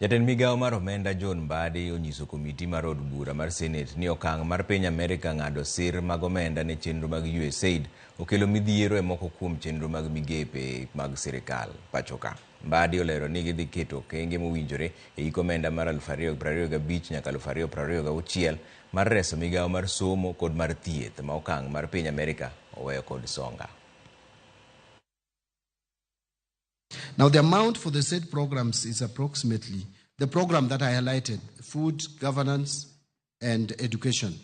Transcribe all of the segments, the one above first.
Jatend migao mar omenda John MBADI onyiso komiti mar od bura mar Senate ni okang' mar piny Amerika ng'ado sir mag omenda ne chenro mag USAID okelo midhiero e moko kuom chenro mag migepe mag sirikal pachoka. MBADI olero ni gidhi keto okenge mowinjore e hik omenda mar 2025 nyaka 2026 mar reso migao mar somo kod mar thieth ma okang' mar piny Amerika oweyo kod songa. Now, the amount for the said programs is approximately the program that I highlighted: food, governance, and education.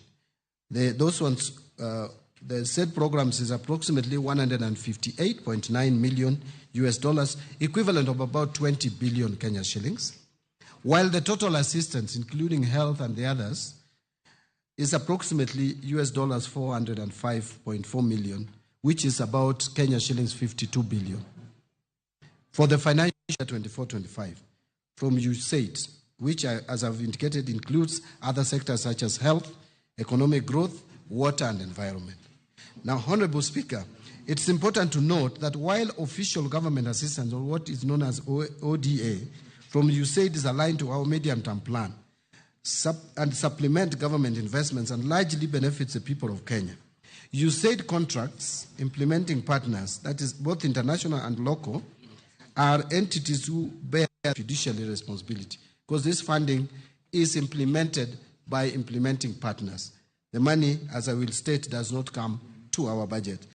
The said programs is approximately $158.9 million US dollars, equivalent of about 20 billion Kenya shillings, while the total assistance, including health and the others, is approximately US dollars 405.4 million, which is about Kenya shillings 52 billion. For the financial year 24-25, from USAID, which, as I've indicated, includes other sectors such as health, economic growth, water, and environment. Now, Honorable Speaker, it's important to note that while official government assistance, or what is known as ODA, from USAID is aligned to our medium-term plan and supplement government investments and largely benefits the people of Kenya, USAID contracts implementing partners, that is both international and local, are entities who bear fiduciary responsibility, because this funding is implemented by implementing partners. The money, as I will state, does not come to our budget.